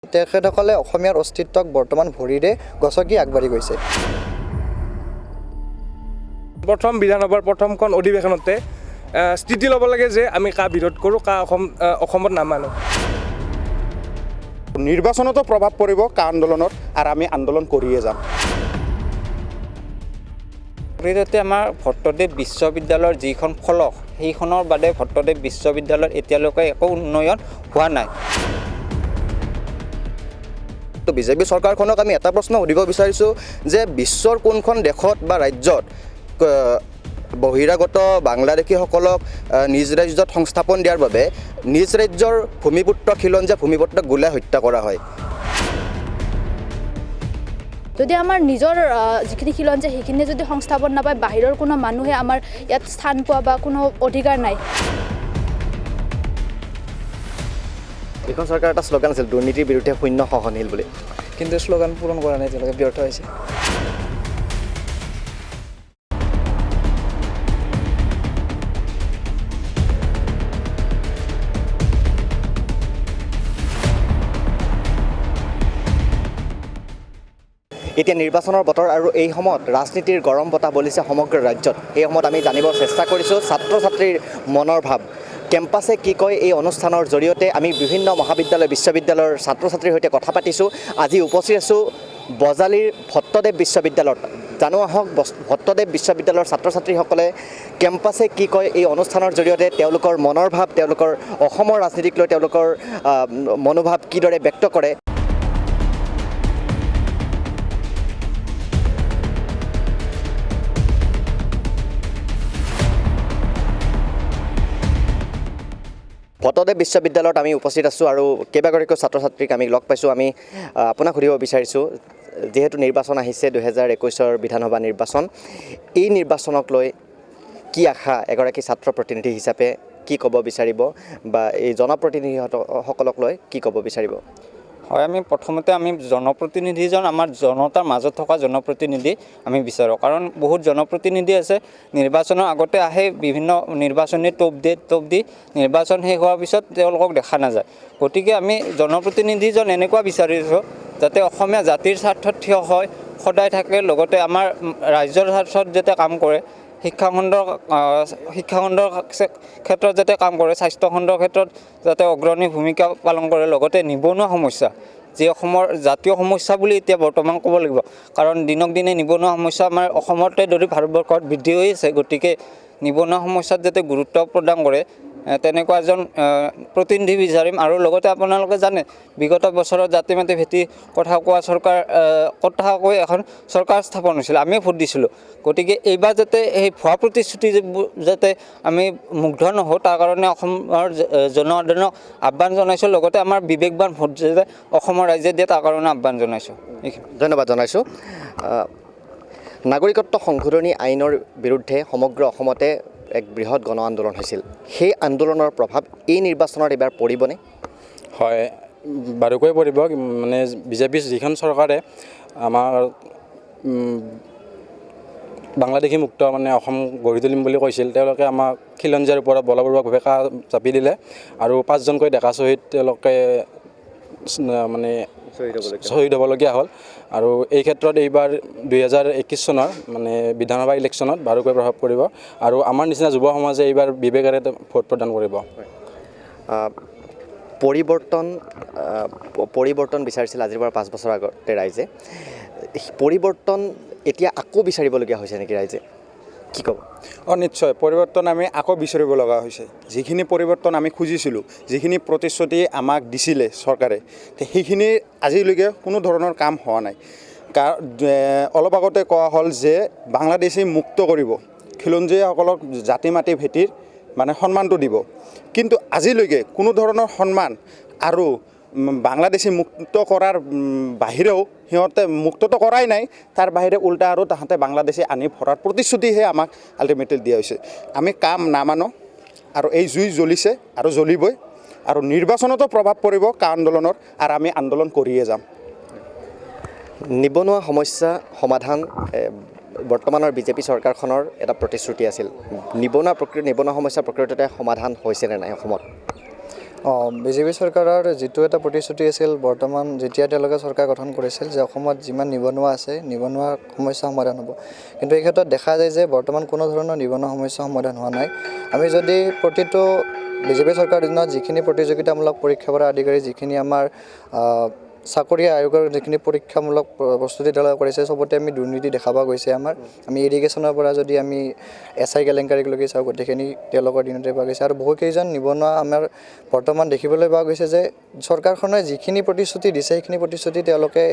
তেখেতসকলে অসমীয়াৰ অস্তিত্বক বৰ্তমান ভৰিৰে গছকি আগবাঢ়ি গৈছে। প্ৰথম বিধানসভাৰ প্ৰথমখন অধিৱেশনতে স্থিতি ল'ব লাগে যে আমি কা বিৰোধ কৰোঁ, কা অসমত নামানো। নিৰ্বাচনতো প্ৰভাৱ পৰিব কা আন্দোলনত, আৰু আমি আন্দোলন কৰিয়ে যাম। প্ৰকৃততে আমাৰ ভট্টদেৱ বিশ্ববিদ্যালয়ৰ যিখন ফলক, সেইখনৰ বাদে ভট্টদেৱ বিশ্ববিদ্যালয়ত এতিয়ালৈকে একো উন্নয়ন হোৱা নাই। তো বিজেপি চৰকাৰখনক আমি এটা প্ৰশ্ন সুধিব বিচাৰিছোঁ যে বিশ্বৰ কোনখন দেশত বা ৰাজ্যত বহিৰাগত বাংলাদেশীসকলক নিজ ৰাজ্যত সংস্থাপন দিয়াৰ বাবে নিজ ৰাজ্যৰ ভূমিপুত্ৰ খিলঞ্জীয়া ভূমিপুত্ৰক গুলীয়াই হত্যা কৰা হয়? যদি আমাৰ নিজৰ যিখিনি খিলঞ্জীয়া সেইখিনি যদি সংস্থাপন নাপায়, বাহিৰৰ কোনো মানুহে আমাৰ ইয়াত স্থান পোৱা বা কোনো অধিকাৰ নাই। এইখন চৰকাৰ এটা শ্লোগান আছিল, দুৰ্নীতিৰ বিৰুদ্ধে শূন্য সহনশীল বুলি, কিন্তু শ্লোগান পূৰণ কৰা নাই, তেওঁলোকে ব্যৰ্থ হৈছে। এতিয়া নিৰ্বাচনৰ বতৰ আৰু এই সময়ত ৰাজনীতিৰ গৰম বতাহ বলিছে সমগ্ৰ ৰাজ্যত। এই সময়ত আমি জানিব চেষ্টা কৰিছোঁ ছাত্ৰ ছাত্ৰীৰ মনৰ ভাৱ। কেম্পাছে কি কয় এই অনুষ্ঠানৰ জৰিয়তে আমি বিভিন্ন মহাবিদ্যালয় বিশ্ববিদ্যালয়ৰ ছাত্ৰ ছাত্ৰীৰ সৈতে কথা পাতিছোঁ। আজি উপস্থিত আছোঁ বজালীৰ ভট্টদেৱ বিশ্ববিদ্যালয়ত। জানো আহক ভট্টদেৱ বিশ্ববিদ্যালয়ৰ ছাত্ৰ ছাত্ৰীসকলে কেম্পাছে কি কয় এই অনুষ্ঠানৰ জৰিয়তে তেওঁলোকৰ মনৰ ভাৱ, তেওঁলোকৰ অসমৰ ৰাজনীতিক লৈ তেওঁলোকৰ মনোভাৱ কিদৰে ব্যক্ত কৰে। ভট্টদেৱ বিশ্ববিদ্যালয়ত আমি উপস্থিত আছোঁ আৰু কেইবাগৰাকীও ছাত্ৰ ছাত্ৰীক আমি লগ পাইছোঁ। আমি আপোনাক সুধিব বিচাৰিছোঁ, যিহেতু নিৰ্বাচন আহিছে 2021 বিধানসভা নিৰ্বাচন, এই নিৰ্বাচনক লৈ কি আশা এগৰাকী ছাত্ৰ প্ৰতিনিধি হিচাপে কি ক'ব বিচাৰিব, বা এই জনপ্ৰতিনিধিসকলক লৈ কি ক'ব বিচাৰিব? হয়, আমি প্ৰথমতে জনপ্ৰতিনিধিজন আমাৰ জনতাৰ মাজত থকা জনপ্ৰতিনিধি আমি বিচাৰোঁ। কাৰণ বহুত জনপ্ৰতিনিধি আছে, নিৰ্বাচনৰ আগতে আহে, বিভিন্ন নিৰ্বাচনী টোপ দি নিৰ্বাচন শেষ হোৱাৰ পিছত তেওঁলোকক দেখা নাযায়। গতিকে আমি জনপ্ৰতিনিধিজন এনেকুৱা বিচাৰিছোঁ যাতে অসমীয়া জাতিৰ স্বাৰ্থত থিয় হয়, সদায় থাকে, লগতে আমাৰ ৰাজ্যৰ স্বাৰ্থত যাতে কাম কৰে, শিক্ষাখণ্ডৰ ক্ষেত্ৰত যাতে কাম কৰে, স্বাস্থ্যখণ্ডৰ ক্ষেত্ৰত যাতে অগ্ৰণী ভূমিকা পালন কৰে, লগতে নিবনুৱা সমস্যা, যি অসমৰ জাতীয় সমস্যা বুলি এতিয়া বৰ্তমান ক'ব লাগিব। কাৰণ দিনক দিনে নিবনুৱা সমস্যা আমাৰ অসমতে ধৰি ভাৰতবৰ্ষত বৃদ্ধি হৈ আছে। গতিকে নিবনুৱা সমস্যাত যাতে গুৰুত্ব প্ৰদান কৰে তেনেকুৱা এজন প্ৰতিনিধি বিচাৰিম। আৰু লগতে আপোনালোকে জানে বিগত বছৰত জাতি মাতি ভেটি কথা কৈ এখন চৰকাৰ স্থাপন হৈছিল, আমিয়ে ভোট দিছিলোঁ। গতিকে এইবাৰ যাতে সেই ভুৱা প্ৰতিশ্ৰুতি যাতে আমি মুগ্ধ নহওঁ, তাৰ কাৰণে অসমৰ জনসাধাৰণক আহ্বান জনাইছোঁ। লগতে আমাৰ বিবেকবান ভোট যাতে অসমৰ ৰাইজে দিয়ে, তাৰ কাৰণে আহ্বান জনাইছোঁ। ধন্যবাদ জনাইছোঁ। নাগৰিকত্ব সংশোধনী আইনৰ বিৰুদ্ধে সমগ্ৰ অসমতে এক বৃহৎ গণ আন্দোলন হৈছিল। সেই আন্দোলনৰ প্ৰভাৱ এই নিৰ্বাচনত এইবাৰ পৰিবনে? হয়, বাৰুকৈ পৰিব। মানে বিজেপিৰ যিখন চৰকাৰে আমাৰ বাংলাদেশী মুক্ত মানে অসম গঢ়ি তুলিম বুলি কৈছিল, তেওঁলোকে আমাক খিলঞ্জীয়াৰ ওপৰত বলপূৰ্বকভাৱে কাহ জাপি দিলে আৰু 5জনকৈ ডেকা শ্বহীদ তেওঁলোকে মানে শ্বহীদ হ'বলগীয়া হ'ল। আৰু এই ক্ষেত্ৰত এইবাৰ 2021 চনৰ মানে বিধানসভা ইলেকশ্যনত বাৰুকৈ প্ৰভাৱ পৰিব, আৰু আমাৰ নিচিনা যুৱ সমাজে এইবাৰ বিবেকেৰে ভোট প্ৰদান কৰিব। পৰিৱৰ্তন বিচাৰিছিল আজিৰ পৰা 5 বছৰ আগতে ৰাইজে। পৰিৱৰ্তন এতিয়া আকৌ বিচাৰিবলগীয়া হৈছে নেকি ৰাইজে, কি ক'ব? নিশ্চয় পৰিৱৰ্তন আমি আকৌ বিচাৰিব লগা হৈছে। যিখিনি পৰিৱৰ্তন আমি খুজিছিলোঁ, যিখিনি প্ৰতিশ্ৰুতি আমাক দিছিলে চৰকাৰে, সেইখিনি আজিলৈকে কোনো ধৰণৰ কাম হোৱা নাই। অলপ আগতে কোৱা হ'ল যে বাংলাদেশী মুক্ত কৰিব, খিলঞ্জীয়াসকলক জাতি মাতি ভেটিৰ মানে সন্মানটো দিব, কিন্তু আজিলৈকে কোনো ধৰণৰ সন্মান আৰু বাংলাদেশী মুক্ত কৰাৰ বাহিৰেও সিহঁতে মুক্তটো কৰাই নাই, তাৰ বাহিৰে উল্টা আৰু তাহাঁতে বাংলাদেশী আনি ভৰাৰ প্ৰতিশ্ৰুতিহে আমাক আল্টিমেটলি দিয়া হৈছে। আমি কাম নামানো, আৰু এই জুই জ্বলিছে আৰু জ্বলিবই, আৰু নিৰ্বাচনতো প্ৰভাৱ পৰিব কা আন্দোলনৰ, আৰু আমি আন্দোলন কৰিয়ে যাম। নিবনুৱা সমস্যা সমাধান বৰ্তমানৰ বিজেপি চৰকাৰখনৰ এটা প্ৰতিশ্ৰুতি আছিল। নিবনুৱা সমস্যা প্ৰকৃততে সমাধান হৈছেনে নাই অসমত? বিজেপি চৰকাৰৰ যিটো এটা প্ৰতিশ্ৰুতি আছিল বৰ্তমান যেতিয়া তেওঁলোকে চৰকাৰ গঠন কৰিছিল যে অসমত যিমান নিবনুৱা আছে নিবনুৱা সমস্যা সমাধান হ'ব, কিন্তু এই ক্ষেত্ৰত দেখা যায় যে বৰ্তমান কোনো ধৰণৰ নিবনুৱা সমস্যা সমাধান হোৱা নাই। আমি যদি প্ৰতিটো বিজেপি চৰকাৰৰ দিনত যিখিনি প্ৰতিযোগিতামূলক পৰীক্ষাৰ পৰা আদি কৰি যিখিনি আমাৰ চাকৰি আয়োগৰ যিখিনি পৰীক্ষামূলক প্ৰস্তুতি তেওঁলোকে কৰিছে চবতে আমি দুৰ্নীতি দেখা পোৱা গৈছে। আমি ইৰিগেশ্যনৰ পৰা যদি আমি SI কেলেংকাৰীলৈকে চাওঁ গোটেইখিনি তেওঁলোকৰ দিনতে পোৱা গৈছে। আৰু বহুকেইজন নিবনুৱা আমাৰ বৰ্তমান দেখিবলৈ পোৱা গৈছে যে চৰকাৰখনে যিখিনি প্ৰতিশ্ৰুতি দিছে সেইখিনি প্ৰতিশ্ৰুতি তেওঁলোকে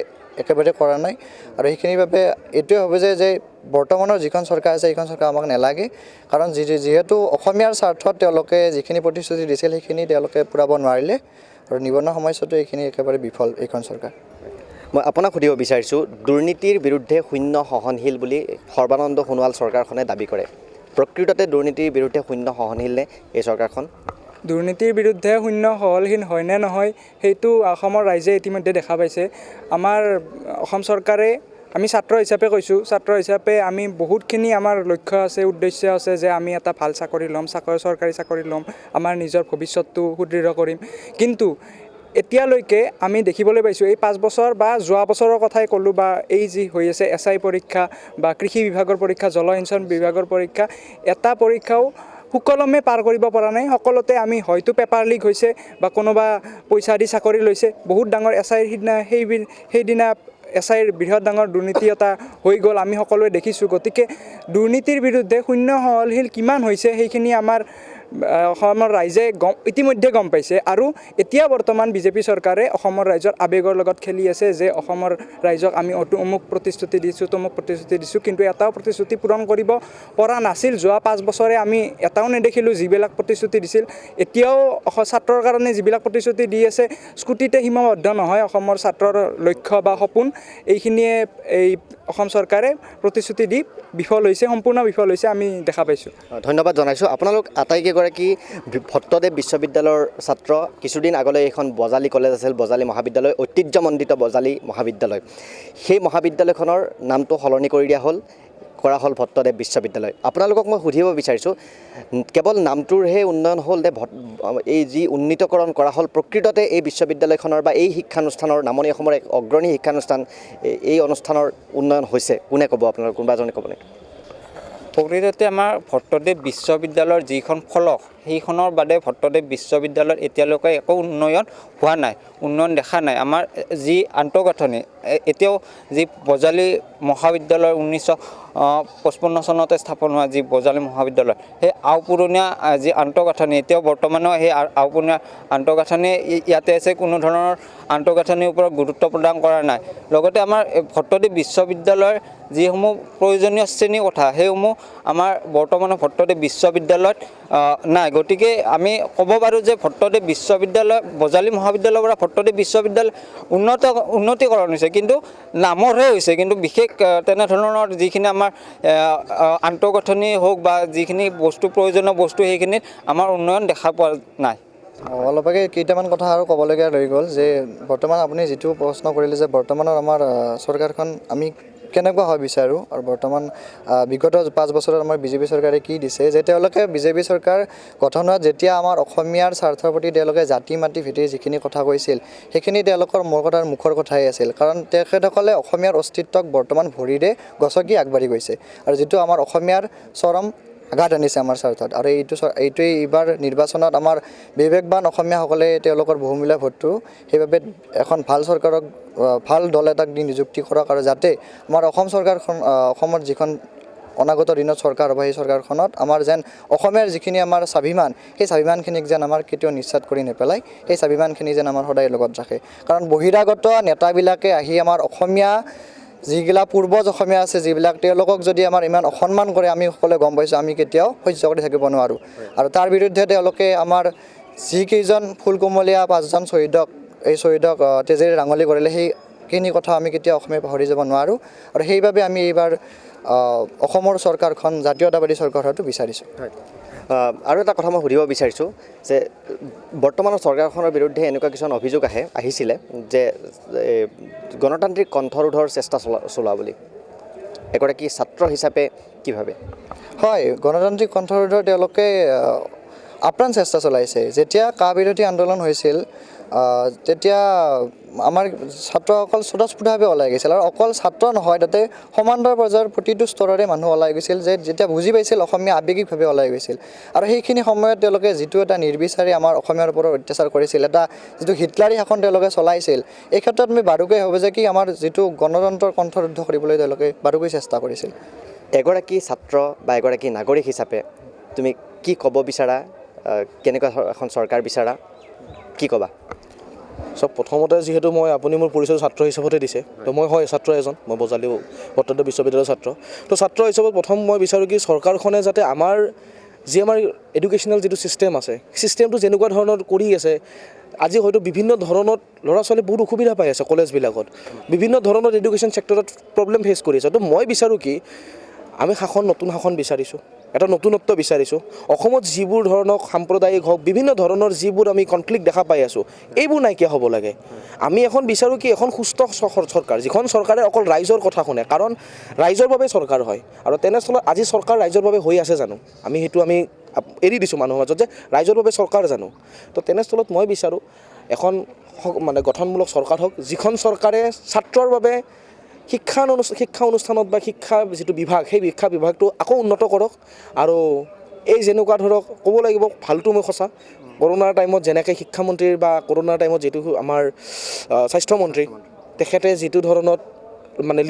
একেবাৰে কৰা নাই। আৰু সেইখিনিৰ বাবে এইটোৱে হ'ব যে বৰ্তমানৰ যিখন চৰকাৰ আছে সেইখন চৰকাৰ আমাক নালাগে, কাৰণ যিহেতু অসমীয়াৰ স্বাৰ্থত তেওঁলোকে যিখিনি প্ৰতিশ্ৰুতি দিছিল সেইখিনি তেওঁলোকে পূৰাব নোৱাৰিলে আৰু নিবনুৱা সমস্যাটো এইখিনি একেবাৰে বিফল এইখন চৰকাৰ। মই আপোনাক সুধিব বিচাৰিছোঁ, দুৰ্নীতিৰ বিৰুদ্ধে শূন্য সহনশীল বুলি সৰ্বানন্দ সোণোৱাল চৰকাৰখনে দাবী কৰে। প্ৰকৃততে দুৰ্নীতিৰ বিৰুদ্ধে শূন্য সহনশীল নে এই চৰকাৰখন? দুৰ্নীতিৰ বিৰুদ্ধে শূন্য সহনশীল হয় নে নহয় সেইটো অসমৰ ৰাইজে ইতিমধ্যে দেখা পাইছে। আমাৰ অসম চৰকাৰে, আমি ছাত্ৰ হিচাপে কৈছোঁ, ছাত্ৰ হিচাপে আমি বহুতখিনি আমাৰ লক্ষ্য আছে, উদ্দেশ্য আছে যে আমি এটা ভাল চাকৰি ল'ম, চৰকাৰী চাকৰি ল'ম, আমাৰ নিজৰ ভৱিষ্যতটো সুদৃঢ় কৰিম। কিন্তু এতিয়ালৈকে আমি দেখিবলৈ পাইছোঁ এই 5 বছৰ বা যোৱা বছৰৰ কথাই ক'লোঁ বা এই যি হৈ আছে SI পৰীক্ষা বা কৃষি বিভাগৰ পৰীক্ষা, জলসিঞ্চন বিভাগৰ পৰীক্ষা, এটা পৰীক্ষাও সুকলমে পাৰ কৰিব পৰা নাই। সকলোতে আমি হয়তো পেপাৰ লিক হৈছে বা কোনোবা পইচা দি চাকৰি লৈছে। বহুত ডাঙৰ SIৰ সেইদিনা SIৰ বৃহৎ ডাঙৰ দুৰ্নীতি এটা হৈ গ'ল, আমি সকলোৱে দেখিছোঁ। গতিকে দুৰ্নীতিৰ বিৰুদ্ধে শূন্য সহনশীল কিমান হৈছে সেইখিনি আমাৰ অসমৰ ৰাইজে ইতিমধ্যে গম পাইছে। আৰু এতিয়া বৰ্তমান বিজেপি চৰকাৰে অসমৰ ৰাইজৰ আৱেগৰ লগত খেলি আছে যে অসমৰ ৰাইজক আমি অমুক প্ৰতিশ্ৰুতি দিছোঁ, তমুক প্ৰতিশ্ৰুতি দিছোঁ, কিন্তু এটাও প্ৰতিশ্ৰুতি পূৰণ কৰিব পৰা নাছিল। যোৱা 5 বছৰে আমি এটাও নেদেখিলোঁ যিবিলাক প্ৰতিশ্ৰুতি দিছিল। এতিয়াও ছাত্ৰৰ কাৰণে যিবিলাক প্ৰতিশ্ৰুতি দি আছে স্কুটিতে সীমাবদ্ধ নহয় অসমৰ ছাত্ৰৰ লক্ষ্য বা সপোন। এইখিনিয়ে এই অসম চৰকাৰে প্ৰতিশ্ৰুতি দি বিফল হৈছে, সম্পূৰ্ণ বিফল হৈছে আমি দেখা পাইছোঁ। ধন্যবাদ জনাইছোঁ। আপোনালোক আটাইকেইগৰাকী ভট্টদেৱ বিশ্ববিদ্যালয়ৰ ছাত্ৰ। কিছুদিন আগলৈ এইখন বজালী কলেজ আছিল, বজালী মহাবিদ্যালয়, ঐতিহ্যমণ্ডিত বজালী মহাবিদ্যালয়। সেই মহাবিদ্যালয়খনৰ নামটো সলনি কৰা হ'ল ভট্টদেৱ বিশ্ববিদ্যালয়। আপোনালোকক মই সুধিব বিচাৰিছোঁ, কেৱল নামটোৰহে উন্নয়ন হ'ল নে এই যি উন্নীতকৰণ কৰা হ'ল প্ৰকৃততে এই বিশ্ববিদ্যালয়খনৰ বা এই শিক্ষানুষ্ঠানৰ, নামনি অসমৰ এক অগ্ৰণী শিক্ষানুষ্ঠান, এই অনুষ্ঠানৰ উন্নয়ন হৈছে? কোনে ক'ব, আপোনালোক কোনোবা এজনে ক'বনে? প্ৰকৃততে আমাৰ ভট্টদেৱ বিশ্ববিদ্যালয়ৰ যিখন ফলক সেইখনৰ বাদে ভট্টদেৱ বিশ্ববিদ্যালয়ত এতিয়ালৈকে একো উন্নয়ন হোৱা নাই, উন্নয়ন দেখা নাই। আমাৰ যি আন্তঃগাঁথনি এতিয়াও যি বজালী মহাবিদ্যালয় 1955 চনতে স্থাপন হোৱা যি বজালী মহাবিদ্যালয়, সেই আওপুৰণীয়া যি আন্তঃগাঁথনি এতিয়াও বৰ্তমানেও সেই আওপুৰণীয়া আন্তঃগাঁথনি ইয়াতে আছে, কোনো ধৰণৰ আন্তঃগাঁথনিৰ ওপৰত গুৰুত্ব প্ৰদান কৰা নাই। লগতে আমাৰ ভট্টদেৱ বিশ্ববিদ্যালয়ৰ যিসমূহ প্ৰয়োজনীয় শ্ৰেণীৰ কথা সেইসমূহ আমাৰ বৰ্তমানৰ ভট্টদেৱ বিশ্ববিদ্যালয়ত নাই। গতিকে আমি ক'ব পাৰোঁ যে ভট্টদেৱ বিশ্ববিদ্যালয়, বজালী মহাবিদ্যালয়ৰ পৰা ভট্টদেৱ বিশ্ববিদ্যালয় উন্নতিকৰণ হৈছে, কিন্তু নামৰহে হৈছে, কিন্তু বিশেষ তেনেধৰণৰ যিখিনি আমাৰ আন্তঃগাঁথনি হওক বা যিখিনি প্ৰয়োজনীয় বস্তু সেইখিনিত আমাৰ উন্নয়ন দেখা পোৱা নাই। অলপকে কেইটামান কথা আৰু ক'বলগীয়া ৰৈ গ'ল যে বৰ্তমান আপুনি যিটো প্ৰশ্ন কৰিলে যে বৰ্তমানৰ আমাৰ চৰকাৰখন আমি কেনেকুৱা হয় বিচাৰোঁ, আৰু বৰ্তমান বিগত 5 বছৰত আমাৰ বিজেপি চৰকাৰে কি দিছে, যে তেওঁলোকে বিজেপি চৰকাৰ গঠন হোৱাত যেতিয়া আমাৰ অসমীয়াৰ স্বাৰ্থৰ প্ৰতি তেওঁলোকে জাতি মাটি ভিত্তিৰ যিখিনি কথা কৈছিল সেইখিনি তেওঁলোকৰ মুখৰ কথাই আছিল। কাৰণ তেখেতসকলে অসমীয়াৰ অস্তিত্বক বৰ্তমান ভৰিৰে গছকি আগবাঢ়ি গৈছে, আৰু যিটো আমাৰ অসমীয়াৰ চৰম আঘাত আনিছে আমাৰ স্বাৰ্থত। আৰু এইটোৱেই এইবাৰ নিৰ্বাচনত আমাৰ বিবেকবান অসমীয়াসকলে তেওঁলোকৰ বহুমূলীয়া ভোটটো সেইবাবে এখন ভাল চৰকাৰক, ভাল দল এটাক দি নিযুক্তি কৰক, আৰু যাতে আমাৰ অসম চৰকাৰখন, অসমৰ যিখন অনাগত দিনত চৰকাৰ হ'ব সেই চৰকাৰখনত আমাৰ যেন অসমীয়াৰ যিখিনি আমাৰ স্বাভিমান, সেই স্বাভিমানখিনিক যেন আমাৰ কেতিয়াও নিশ্চাত কৰি নেপেলায়, সেই স্বাভিমানখিনি যেন আমাৰ সদায় লগত ৰাখে। কাৰণ বহিৰাগত নেতাবিলাকে আহি আমাৰ অসমীয়া যিবিলাক পূৰ্বজ অসমীয়া আছে যিবিলাক, তেওঁলোকক যদি আমাৰ ইমান অসন্মান কৰে আমি সকলোৱে গম পাইছোঁ, আমি কেতিয়াও সহ্য কৰি থাকিব নোৱাৰোঁ। আৰু তাৰ বিৰুদ্ধে তেওঁলোকে আমাৰ যিকেইজন ফুলকুমলীয়া 5জন শ্বহীদক তেজেৰে ৰাঙলী কৰিলে সেইখিনি কথা আমি কেতিয়াও অসমীয়া পাহৰি যাব নোৱাৰোঁ। আৰু সেইবাবে আমি এইবাৰ অসমৰ চৰকাৰখন জাতীয়তাবাদী চৰকাৰ হোৱাটো বিচাৰিছোঁ। আৰু এটা কথা মই সুধিব বিচাৰিছোঁ যে বৰ্তমানৰ চৰকাৰখনৰ বিৰুদ্ধে এনেকুৱা কিছুমান অভিযোগ আহিছিলে যে গণতান্ত্ৰিক কণ্ঠৰোধৰ চেষ্টা চলোৱা বুলি, এগৰাকী ছাত্ৰ হিচাপে কি ভাবে? হয়, গণতান্ত্ৰিক কণ্ঠৰোধৰ তেওঁলোকে আপ্ৰাণ চেষ্টা চলাইছে। যেতিয়া কা বিৰোধী আন্দোলন হৈছিল তেতিয়া আমাৰ ছাত্ৰসকল স্বতঃস্ফূৰ্তভাৱে ওলাই গৈছিল, আৰু অকল ছাত্ৰ নহয়, তাতে সমান্তৰাল পৰ্যায়ৰ প্ৰতিটো স্তৰৰে মানুহ ওলাই গৈছিল, যে যেতিয়া বুজি পাইছিল অসমীয়া আৱেগিকভাৱে ওলাই গৈছিল। আৰু সেইখিনি সময়ত তেওঁলোকে যিটো এটা নিৰ্বিচাৰে আমাৰ অসমীয়াৰ ওপৰত অত্যাচাৰ কৰিছিল, এটা যিটো হিটলাৰী শাসন তেওঁলোকে চলাইছিল, এই ক্ষেত্ৰত আমি বাৰুকৈ ভাবোঁ যে কি আমাৰ যিটো গণতন্ত্ৰৰ কণ্ঠৰুদ্ধ কৰিবলৈ তেওঁলোকে বাৰুকৈ চেষ্টা কৰিছিল। এগৰাকী ছাত্ৰ বা এগৰাকী নাগৰিক হিচাপে তুমি কি ক'ব বিচাৰা, কেনেকুৱা এখন চৰকাৰ বিচাৰা, কি ক'বা? চব প্ৰথমতে যিহেতু আপুনি মোৰ পৰিচয় ছাত্ৰ হিচাপতে দিছে, তো মই হয় ছাত্ৰ এজন, মই বজালী ভট্টাচাৰ্য বিশ্ববিদ্যালয়ৰ ছাত্ৰ। তো ছাত্ৰ হিচাপত প্ৰথম মই বিচাৰোঁ কি চৰকাৰখনে যাতে আমাৰ এডুকেশ্যনেল যিটো ছিষ্টেম আছে, ছিষ্টেমটো যেনেকুৱা ধৰণৰ কৰি আছে, আজি হয়তো বিভিন্ন ধৰণত ল'ৰা ছোৱালী বহুত অসুবিধা পাই আছে কলেজবিলাকত, বিভিন্ন ধৰণৰ এডুকেশ্যন ছেক্টৰত প্ৰব্লেম ফেচ কৰি আছে। তো মই বিচাৰোঁ কি আমি নতুন শাসন বিচাৰিছোঁ, এটা নতুনত্ব বিচাৰিছোঁ। অসমত যিবোৰ ধৰণৰ সাম্প্ৰদায়িক হওক, বিভিন্ন ধৰণৰ যিবোৰ আমি কনফ্লিক্ট দেখা পাই আছোঁ, এইবোৰ নাইকিয়া হ'ব লাগে। আমি এখন বিচাৰোঁ কি এখন সুস্থ চৰকাৰ, যিখন চৰকাৰে অকল ৰাইজৰ কথা শুনে, কাৰণ ৰাইজৰ বাবে চৰকাৰ হয়। আৰু তেনেস্থলত আজি চৰকাৰ ৰাইজৰ বাবে হৈ আছে জানো? সেইটো আমি এৰি দিছোঁ মানুহৰ মাজত যে ৰাইজৰ বাবে চৰকাৰ জানো? তো তেনেস্থলত মই বিচাৰোঁ এখন গঠনমূলক চৰকাৰ হওক, যিখন চৰকাৰে ছাত্ৰৰ বাবে শিক্ষা অনুষ্ঠানত বা শিক্ষা যিটো বিভাগ, সেই বিভাগটো আকৌ উন্নত কৰক। আৰু এই যেনেকুৱা ধৰক ক'ব লাগিব, ভালটো মই সঁচা, কৰোণাৰ টাইমত যেনেকৈ শিক্ষামন্ত্ৰীৰ বা কৰোণাৰ টাইমত যিটো আমাৰ স্বাস্থ্যমন্ত্ৰী, তেখেতে যিটো ধৰণত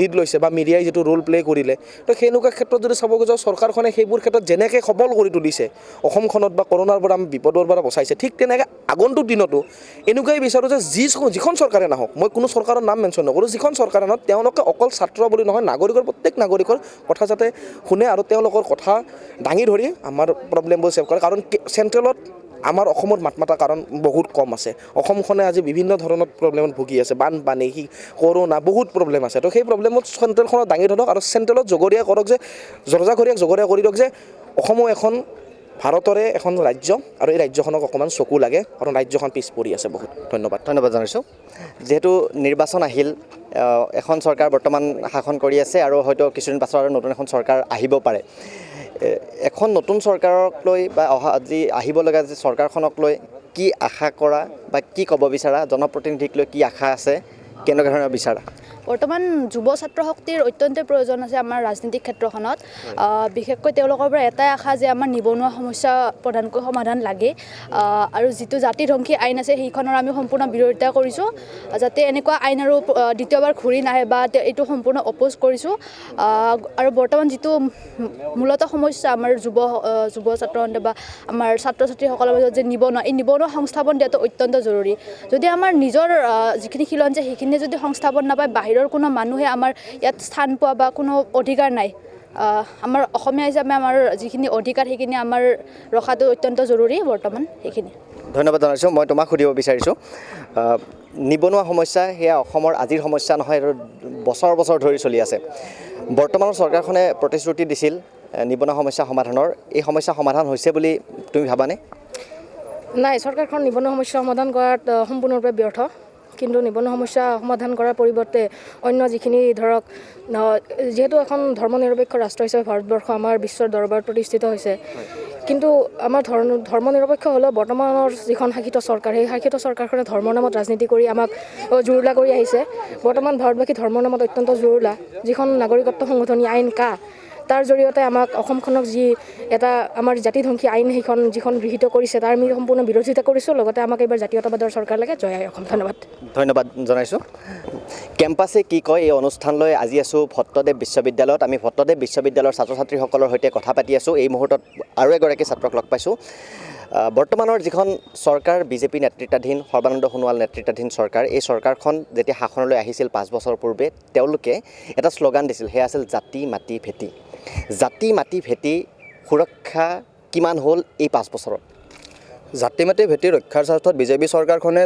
লিড লৈছে বা মিডিয়াই যিটো ৰোল প্লে' কৰিলে, তো সেনেকুৱা ক্ষেত্ৰত যদি চাব যাওঁ চৰকাৰখনে সেইবোৰ ক্ষেত্ৰত যেনেকৈ সবল কৰি তুলিছে অসমখনত বা কৰোণাৰ পৰা আমি বিপদৰ পৰা বচাইছে, ঠিক তেনেকৈ আগন্তুক দিনতো এনেকুৱাই বিচাৰোঁ যে যিখন চৰকাৰে নাহক, মই কোনো চৰকাৰৰ নাম মেনশ্যন নকৰোঁ, যিখন চৰকাৰে নাহক তেওঁলোকে অকল ছাত্ৰ বুলি নহয়, প্ৰত্যেক নাগৰিকৰ কথা যাতে শুনে আৰু তেওঁলোকৰ কথা দাঙি ধৰি আমাৰ প্ৰব্লেমবোৰ ছেভ কৰে। কাৰণ চেণ্ট্ৰেলত আমাৰ অসমত মাত মাতা কাৰণ বহুত কম আছে। অসমখনে আজি বিভিন্ন ধৰণৰ প্ৰব্লেমত ভুগি আছে, বানপানী, কৰোণা, বহুত প্ৰব্লেম আছে। তো সেই প্ৰব্লেমত চেণ্ট্ৰেলখনত দাঙি ধৰক আৰু চেণ্ট্ৰেলত জগৰীয়া কৰক, যে জগৰীয়া কৰি দিয়ক যে অসমো এখন ভাৰতৰে এখন ৰাজ্য, আৰু এই ৰাজ্যখনক অকণমান চকু লাগে, কাৰণ ৰাজ্যখন পিছ পৰি আছে বহুত। ধন্যবাদ জনাইছোঁ। যিহেতু নিৰ্বাচন আহিল, এখন চৰকাৰ বৰ্তমান শাসন কৰি আছে আৰু হয়তো কিছুদিন পাছত আৰু নতুন এখন চৰকাৰ আহিব পাৰে। এখন নতুন চৰকাৰক লৈ বা আজি আহিবলগা যি চৰকাৰখনক লৈ কি আশা কৰা বা কি ক'ব বিচাৰা, জনপ্ৰতিনিধিক লৈ কি আশা আছে, কেনেকুৱা ধৰণৰ বিচাৰা? বৰ্তমান যুৱ ছাত্ৰ শক্তিৰ অত্যন্ত প্ৰয়োজন আছে আমাৰ ৰাজনীতিক ক্ষেত্ৰখনত। বিশেষকৈ তেওঁলোকৰ পৰা এটাই আশা যে আমাৰ নিবনুৱা সমস্যা প্ৰধানকৈ সমাধান লাগে, আৰু যিটো জাতিধ্বংসী আইন আছে সেইখনৰ আমি সম্পূৰ্ণ বিৰোধিতা কৰিছোঁ, যাতে এনেকুৱা আইন আৰু দ্বিতীয়বাৰ ঘূৰি নাহে বা এইটো সম্পূৰ্ণ অপ'জ কৰিছোঁ। আৰু বৰ্তমান যিটো মূলত সমস্যা আমাৰ যুৱ ছাত্ৰসকলে বা আমাৰ ছাত্ৰ ছাত্ৰীসকলৰ মাজত যে এই নিবনুৱা সংস্থাপন দিয়াটো অত্যন্ত জৰুৰী। যদি আমাৰ নিজৰ যিখিনি খিলঞ্জীয়া সেইখিনি যদি সংস্থাপন নাপায়, বাহিৰৰ কোনো মানুহে আমাৰ ইয়াত স্থান পোৱা বা কোনো অধিকাৰ নাই। আমাৰ অসমীয়া হিচাপে আমাৰ যিখিনি অধিকাৰ সেইখিনি আমাৰ ৰখাটো অত্যন্ত জৰুৰী বৰ্তমান। সেইখিনি ধন্যবাদ জনাইছোঁ। মই তোমাক সুধিব বিচাৰিছোঁ, নিবনুৱা সমস্যা সেয়া অসমৰ আজিৰ সমস্যা নহয়, আৰু বছৰ ধৰি চলি আছে। বৰ্তমানৰ চৰকাৰখনে প্ৰতিশ্ৰুতি দিছিল নিবনুৱা সমস্যা সমাধানৰ, এই সমস্যা সমাধান হৈছে বুলি তুমি ভাবানে? নাই, চৰকাৰখন নিবনুৱা সমস্যা সমাধান কৰাত সম্পূৰ্ণৰূপে ব্যৰ্থ। কিন্তু নিবনুৱা সমস্যা সমাধান কৰাৰ পৰিৱৰ্তে অন্য যিখিনি ধৰক, যিহেতু এখন ধৰ্মনিৰপেক্ষ ৰাষ্ট্ৰ হিচাপে ভাৰতবৰ্ষ আমাৰ বিশ্বৰ দৰবাৰত প্ৰতিষ্ঠিত হৈছে, কিন্তু আমাৰ ধৰ্মনিৰপেক্ষ হ'লেও বৰ্তমানৰ যিখন শাসিত চৰকাৰ, সেই শাসিত চৰকাৰখনে ধৰ্মৰ নামত ৰাজনীতি কৰি আমাক জুৰুলা কৰি আহিছে। বৰ্তমান ভাৰতবাসী ধৰ্মৰ নামত অত্যন্ত জুৰুলা। যিখন নাগৰিকত্ব সংশোধনী আইন তাৰ জৰিয়তে আমাক অসমখনক যি এটা আমাৰ জাতিধ্বংসী আইন যিখন গৃহীত কৰিছে, তাৰ আমি সম্পূৰ্ণ বিৰোধিতা কৰিছোঁ। লগতে আমাক এইবাৰ জাতীয়তাবাদৰ চৰকাৰ লাগে। জয় আই অসম। ধন্যবাদ জনাইছোঁ। কেম্পাছে কি কয় এই অনুষ্ঠানলৈ আজি আছোঁ ভট্টদেৱ বিশ্ববিদ্যালয়ত। আমি ভট্টদেৱ বিশ্ববিদ্যালয়ৰ ছাত্ৰ ছাত্ৰীসকলৰ সৈতে কথা পাতি আছোঁ। এই মুহূৰ্তত আৰু এগৰাকী ছাত্ৰক লগ পাইছোঁ। বৰ্তমানৰ যিখন চৰকাৰ, বিজেপি নেতৃত্বাধীন, সৰ্বানন্দ সোণোৱাল নেতৃত্বাধীন চৰকাৰ, এই চৰকাৰখন যেতিয়া শাসনলৈ আহিছিল 5 বছৰ পূৰ্বে, তেওঁলোকে এটা শ্লোগান দিছিল, সেয়া আছিল জাতি মাটি ভেটি। জাতি মাটি ভেটি সুৰক্ষা কিমান হ'ল এই 5 বছৰত? জাতি মাটি ভেটি ৰক্ষাৰ স্বাৰ্থত বিজেপি চৰকাৰখনে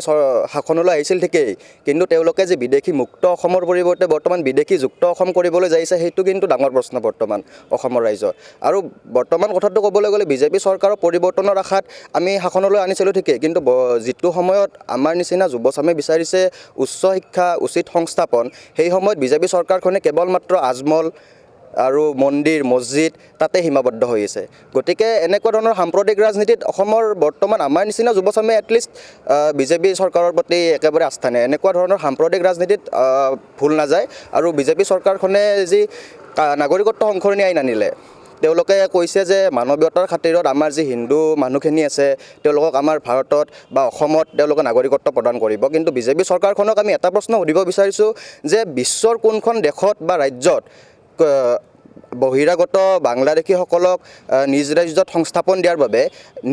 শাসনলৈ আহিছিল ঠিকেই, কিন্তু তেওঁলোকে যে বিদেশী মুক্ত অসমৰ পৰিৱৰ্তে বৰ্তমান বিদেশী যুক্ত অসম কৰিবলৈ যাইছে, সেইটো কিন্তু ডাঙৰ প্ৰশ্ন বৰ্তমান অসমৰ ৰাইজৰ। আৰু বৰ্তমান কথাটো ক'বলৈ গ'লে বিজেপি চৰকাৰৰ পৰিৱৰ্তনৰ আশাত আমি শাসনলৈ আনিছিলোঁ ঠিকেই, কিন্তু যিটো সময়ত আমাৰ নিচিনা যুৱচামে বিচাৰিছে উচ্চ শিক্ষা, উচিত সংস্থাপন, সেই সময়ত বিজেপি চৰকাৰখনে কেৱল মাত্ৰ আজমল আৰু মন্দিৰ মছজিদ তাতে সীমাবদ্ধ হৈ আছে গতিকে এনেকুৱা ধৰণৰ সাম্প্ৰদায়িক ৰাজনীতিত অসমৰ বৰ্তমান আমাৰ নিচিনা যুৱচামে এটলিষ্ট বিজেপি চৰকাৰৰ প্ৰতি একেবাৰে আস্থা নাই এনেকুৱা ধৰণৰ সাম্প্ৰদায়িক ৰাজনীতিত ভুল নাযায় আৰু বিজেপি চৰকাৰখনে যি নাগৰিকত্ব সংশোধনী আইন আনিলে তেওঁলোকে কৈছে যে মানৱীয়তাৰ খাতিৰত আমাৰ যি হিন্দু মানুহখিনি আছে তেওঁলোকক আমাৰ ভাৰতত বা অসমত তেওঁলোকে নাগৰিকত্ব প্ৰদান কৰিব কিন্তু বিজেপি চৰকাৰখনক আমি এটা প্ৰশ্ন সুধিব বিচাৰিছোঁ যে বিশ্বৰ কোনখন দেশত বা ৰাজ্যত বহিৰাগত বাংলাদেশীসকলক নিজ ৰাজ্যত সংস্থাপন দিয়াৰ বাবে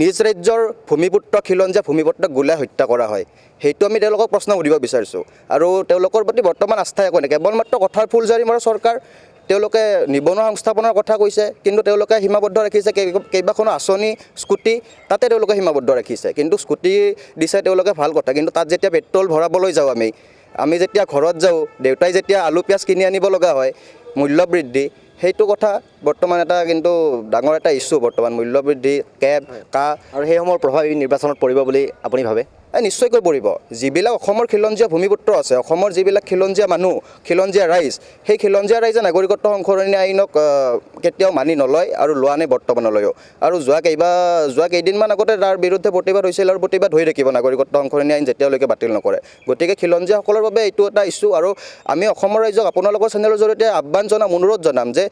নিজ ৰাজ্যৰ ভূমিপুত্ৰ খিলঞ্জীয়া ভূমিপুত্ৰক গুলাই হত্যা কৰা হয় সেইটো আমি তেওঁলোকক প্ৰশ্ন সুধিব বিচাৰিছোঁ আৰু তেওঁলোকৰ প্ৰতি বৰ্তমান আস্থা একো নাই কেৱল মাত্ৰ কথাৰ ফুলজাৰি মৰা চৰকাৰ তেওঁলোকে নিবনুৱা সংস্থাপনৰ কথা কৈছে কিন্তু তেওঁলোকে সীমাবদ্ধ ৰাখিছে কেইবাখনো আঁচনি স্কুটি তাতে তেওঁলোকে সীমাবদ্ধ ৰাখিছে কিন্তু স্কুটি দিছে তেওঁলোকে ভাল কথা কিন্তু তাত যেতিয়া পেট্ৰল ভৰাবলৈ যাওঁ আমি যেতিয়া ঘৰত যাওঁ দেউতাই যেতিয়া আলু পিঁয়াজ কিনি আনিব লগা হয় মূল্যবৃদ্ধি সেইটো কথা বৰ্তমান এটা কিন্তু ডাঙৰ এটা ইছ্যু বৰ্তমান মূল্যবৃদ্ধি কেব আৰু সেইসমূহৰ প্ৰভাৱ এই নিৰ্বাচনত পৰিব বুলি আপুনি ভাবে নিশ্চয়কৈ পৰিব যিবিলাক অসমৰ খিলঞ্জীয়া ভূমিপুত্ৰ আছে অসমৰ যিবিলাক খিলঞ্জীয়া মানুহ খিলঞ্জীয়া ৰাইজ সেই খিলঞ্জীয়া ৰাইজে নাগৰিকত্ব সংশোধনী আইনক কেতিয়াও মানি নলয় আৰু লোৱা নাই বৰ্তমানলৈও আৰু যোৱা কেইদিনমান আগতে তাৰ বিৰুদ্ধে প্ৰতিবাদ হৈছিল আৰু প্ৰতিবাদ হৈ থাকিব নাগৰিকত্ব সংশোধনী আইন যেতিয়ালৈকে বাতিল নকৰে গতিকে খিলঞ্জীয়াসকলৰ বাবে এইটো এটা ইছ্যু আৰু আমি অসমৰ ৰাইজক আপোনালোকৰ চেনেলৰ জৰিয়তে আহ্বান জনাম অনুৰোধ জনাম যে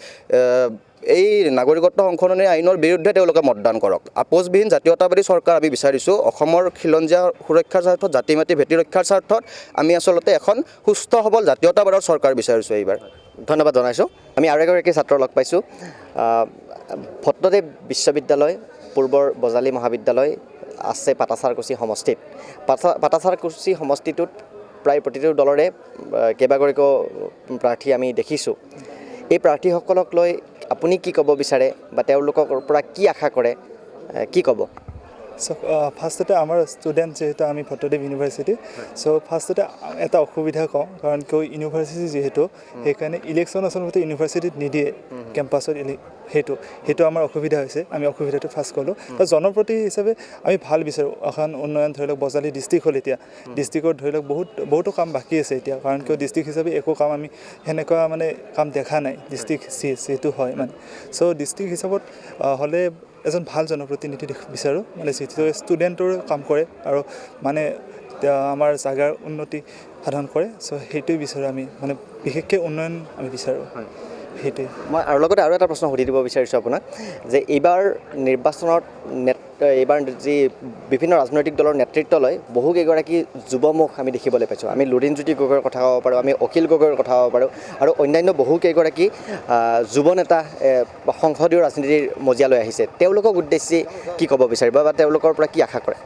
এই নাগৰিকত্ব সংশোধনী আইনৰ বিৰুদ্ধে তেওঁলোকে মতদান কৰক আপোচবিহীন জাতীয়তাবাদী চৰকাৰ আমি বিচাৰিছোঁ অসমৰ খিলঞ্জীয়া সুৰক্ষাৰ স্বাৰ্থত জাতি মাটি ভেটি ৰক্ষাৰ স্বাৰ্থত আমি আচলতে এখন সুস্থ সবল জাতীয়তাবাদৰ চৰকাৰ বিচাৰিছোঁ এইবাৰ ধন্যবাদ জনাইছোঁ আমি আৰু এগৰাকী ছাত্ৰ লগ পাইছোঁ ভট্টদেৱ বিশ্ববিদ্যালয় পূৰ্বৰ বজালী মহাবিদ্যালয় আছে পাটাচাৰকুছি সমষ্টিত পাটাচাৰকুছি সমষ্টিটোত প্ৰায় প্ৰতিটো দলৰে কেইবাগৰাকীও প্ৰাৰ্থী আমি দেখিছোঁ এই প্ৰাৰ্থীসকলক লৈ আপুনি কি ক'ব বিচাৰে বা তেওঁলোকৰ পৰা কি আশা কৰে কি ক'ব ফাৰ্ষ্টতে আমাৰ ষ্টুডেণ্ট যিহেতু আমি ভট্টদেৱ ইউনিভাৰ্চিটি চ' ফাৰ্ষ্টতে এটা অসুবিধা কওঁ কাৰণ কিয় ইউনিভাৰ্চিটি যিহেতু সেইকাৰণে ইলেকশ্যন আচলতে ইউনিভাৰ্চিটিত নিদিয়ে কেম্পাছত সেইটো আমাৰ অসুবিধা হৈছে আমি অসুবিধাটো ফাৰ্ষ্ট ক'লোঁ জনপ্ৰতি হিচাপে আমি ভাল বিচাৰোঁ এখন উন্নয়ন ধৰি লওক বজালী ডিষ্ট্ৰিক্ট হ'ল এতিয়া ডিষ্ট্ৰিক্টত ধৰি লওক বহুতো কাম বাকী আছে এতিয়া কাৰণ কিয় ডিষ্ট্ৰিক্ট হিচাপে একো কাম আমি সেনেকুৱা মানে কাম দেখা নাই ডিষ্ট্ৰিক্ট যিটো হয় মানে চ' ডিষ্ট্ৰিক্ট হিচাপত হ'লে এজন ভাল জনপ্ৰতিনিধি বিচাৰোঁ মানে যিটো ষ্টুডেণ্টৰ কাম কৰে আৰু মানে আমাৰ জাগাৰ উন্নতি সাধন কৰে চ' সেইটোৱে বিচাৰোঁ আমি মানে বিশেষকৈ উন্নয়ন আমি বিচাৰোঁ সেইটোৱে মই আৰু লগতে আৰু এটা প্ৰশ্ন সুধি দিব বিচাৰিছোঁ আপোনাক যে এইবাৰ নিৰ্বাচনত এইবাৰ যি বিভিন্ন ৰাজনৈতিক দলৰ নেতৃত্ব লয় বহুকেইগৰাকী যুৱমুখ আমি দেখিবলৈ পাইছোঁ আমি লুৰিণজ্যোতি গগৈৰ কথা ক'ব পাৰোঁ আমি অখিল গগৈৰ কথা ক'ব পাৰোঁ আৰু অন্যান্য বহুকেইগৰাকী যুৱ নেতা সংসদীয় ৰাজনীতিৰ মজিয়ালৈ আহিছে তেওঁলোকক উদ্দেশ্যি কি ক'ব বিচাৰিব বা তেওঁলোকৰ পৰা কি আশা কৰে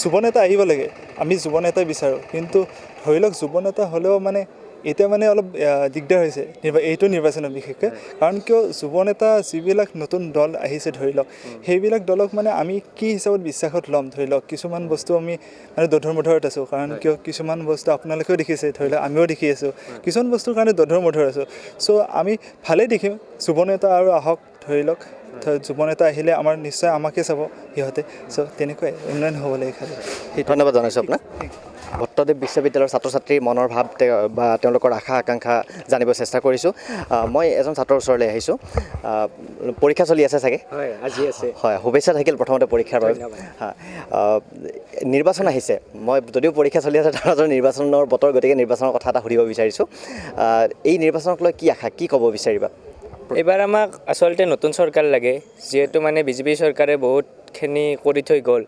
যুৱ নেতা আহিব লাগে আমি যুৱ নেতাই বিচাৰোঁ কিন্তু ধৰি লওক যুৱ নেতা হ'লেও মানে এতিয়া মানে অলপ দিগদাৰ হৈছে এইটো নিৰ্বাচনত বিশেষকৈ কাৰণ কিয় যুৱ নেতা যিবিলাক নতুন দল আহিছে ধৰি লওক সেইবিলাক দলক মানে আমি কি হিচাপত বিশ্বাসত ল'ম ধৰি লওক কিছুমান বস্তু আমি মানে দধৰ মধৰত আছোঁ কাৰণ কিয় কিছুমান বস্তু আপোনালোকেও দেখিছে ধৰি লওক আমিও দেখি আছোঁ কিছুমান বস্তুৰ কাৰণে দধৰ মধৰ আছোঁ চ' আমি ভালেই দেখিম যুৱ নেতা আৰু আহক ধৰি লওক যুৱ নেতা আহিলে আমাৰ নিশ্চয় আমাকে চাব সিহঁতে চ' তেনেকুৱাই উন্নয়ন হ'ব লাগে খালি ধন্যবাদ জনাইছোঁ আপোনাক ভট্টদেৱ বিশ্ববিদ্যালয়ৰ ছাত্ৰ ছাত্ৰীৰ মনৰ ভাৱ বা তেওঁলোকৰ আশা আকাংক্ষা জানিব চেষ্টা কৰিছোঁ মই এজন ছাত্ৰৰ ওচৰলৈ আহিছোঁ পৰীক্ষা চলি আছে চাগে হয় আজি আছে হয় শুভেচ্ছা থাকিল প্ৰথমতে পৰীক্ষাৰ বাবে নিৰ্বাচন আহিছে মই যদিও পৰীক্ষা চলি আছে তাৰ মাজৰ নিৰ্বাচনৰ বতৰ গতিকে নিৰ্বাচনৰ কথা এটা সুধিব বিচাৰিছোঁ এই নিৰ্বাচনক লৈ কি আশা কি ক'ব বিচাৰিবা এইবাৰ আমাক আচলতে নতুন চৰকাৰ লাগে যিহেতু মানে বিজেপি চৰকাৰে বহুতখিনি কৰি থৈ গ'ল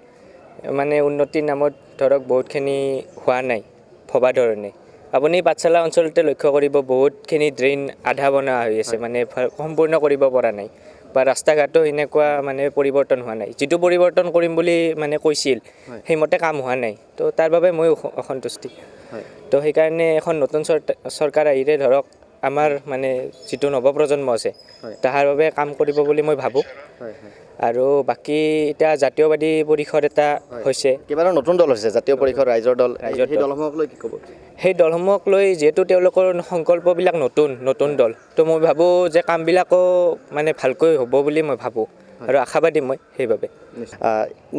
মানে উন্নতিৰ নামত ধৰক বহুতখিনি হোৱা নাই ভবা ধৰণে আপুনি পাঠশালা অঞ্চলতে লক্ষ্য কৰিব বহুতখিনি ড্ৰেইন আধা বনোৱা হৈ আছে মানে সম্পূৰ্ণ কৰিব পৰা নাই বা ৰাস্তা ঘাটো এনেকুৱা মানে পৰিৱৰ্তন হোৱা নাই যিটো পৰিৱৰ্তন কৰিম বুলি মানে কৈছিল সেইমতে কাম হোৱা নাই তো তাৰ বাবে মই অসন্তুষ্টি তো সেইকাৰণে এখন নতুন চৰকাৰ আহিলে ধৰক আমাৰ মানে যিটো নৱপ্ৰজন্ম আছে তাহাৰ বাবে কাম কৰিব বুলি মই ভাবোঁ আৰু বাকী এতিয়া জাতীয়বাদী পৰিষদ এটা হৈছে কেইবাটাও নতুন দল হৈছে জাতীয় পৰিষদ ৰাইজৰ দল সেই দলসমূহক লৈ কি ক'ব সেই দলসমূহক লৈ যিহেতু তেওঁলোকৰ সংকল্পবিলাক নতুন দল তো মই ভাবোঁ যে কামবিলাকো মানে ভালকৈ হ'ব বুলি মই ভাবোঁ আৰু আশাবাদী মই সেইবাবে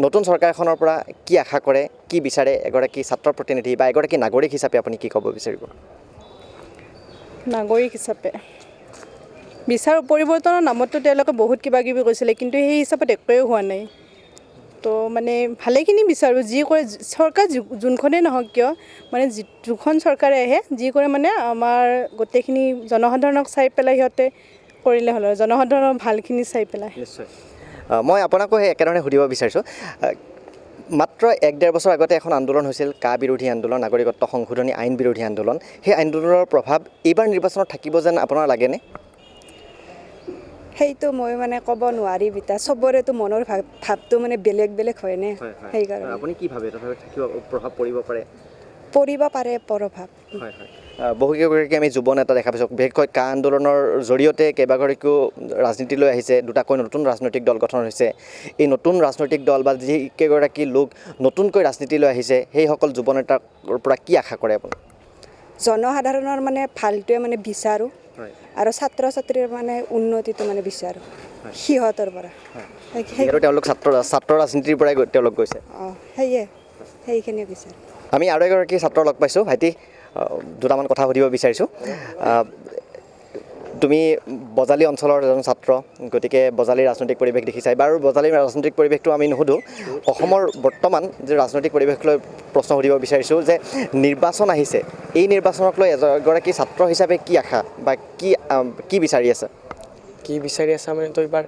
নতুন চৰকাৰ এখনৰ পৰা কি আশা কৰে কি বিচাৰে এগৰাকী ছাত্ৰ প্ৰতিনিধি বা এগৰাকী নাগৰিক হিচাপে আপুনি কি ক'ব বিচাৰিব নাগৰিক হিচাপে বিচাৰ পৰিৱৰ্তনৰ নামতো তেওঁলোকে বহুত কিবা কিবি কৈছিলে কিন্তু সেই হিচাপত একোৱেই হোৱা নাই তো মানে ভালেখিনি বিচাৰোঁ যি কৰে চৰকাৰ যোনখনেই নহওক কিয় মানে যিখন চৰকাৰে আহে যি কৰে মানে আমাৰ গোটেইখিনি জনসাধাৰণক চাই পেলাই সিহঁতে কৰিলে হ'ল আৰু জনসাধাৰণৰ ভালখিনি চাই পেলাই নিশ্চয় মই আপোনাকো সেই একেধৰণে সুধিব বিচাৰিছোঁ মাত্ৰ 1-1.5 বছৰ আগতে এখন আন্দোলন হৈছিল কা বিৰোধী আন্দোলন নাগৰিকত্ব সংশোধনী আইন বিৰোধী আন্দোলন সেই আন্দোলনৰ প্ৰভাৱ এইবাৰ নিৰ্বাচনত থাকিব যেন আপোনাৰ লাগেনে সেইটো মই মানে ক'ব নোৱাৰি বিতা চবৰেতো মনৰ ভাৱটো মানে বেলেগ বেলেগ হয়নে সেইকাৰণে আপুনি কি ভাবে তথাপি থাকিব প্ৰভাৱ পৰিব পাৰে পৰিব পাৰে প্ৰভাৱ হয় হয় বহুকেইগৰাকী আমি যুৱ নেতা দেখা পাইছোঁ বিশেষকৈ কা আন্দোলনৰ জৰিয়তে কেইবাগৰাকীও ৰাজনীতিলৈ আহিছে দুটাকৈ নতুন ৰাজনৈতিক দল গঠন হৈছে এই নতুন ৰাজনৈতিক দল বা যিকেইগৰাকী লোক নতুনকৈ ৰাজনীতিলৈ আহিছে সেইসকল যুৱ নেতাৰ পৰা কি আশা কৰে আপুনি জনসাধাৰণৰ মানে ভালটোৱে মানে বিচাৰোঁ আৰু ছাত্ৰ ছাত্ৰীৰ মানে উন্নতিটো মানে বিচাৰোঁ সিহঁতৰ পৰা তেওঁলোক ছাত্ৰ ৰাজনীতিৰ পৰাই তেওঁলোক গৈছে অঁ সেইখিনিয়ে বিচাৰোঁ আমি আৰু এগৰাকী ছাত্ৰ লগ পাইছোঁ ভাইটি দুটামান কথা সুধিব বিচাৰিছোঁ তুমি বজালী অঞ্চলৰ এজন ছাত্ৰ গতিকে বজালীৰ ৰাজনৈতিক পৰিৱেশ দেখিছা বাৰু বজালীৰ ৰাজনৈতিক পৰিৱেশটো আমি নুসুধোঁ অসমৰ বৰ্তমান যে ৰাজনৈতিক পৰিৱেশ লৈ প্ৰশ্ন সুধিব বিচাৰিছোঁ যে নিৰ্বাচন আহিছে এই নিৰ্বাচনক লৈ এগৰাকী ছাত্ৰ হিচাপে কি আশা বা কি বিচাৰি আছে কি বিচাৰি আছে মানে তো এইবাৰ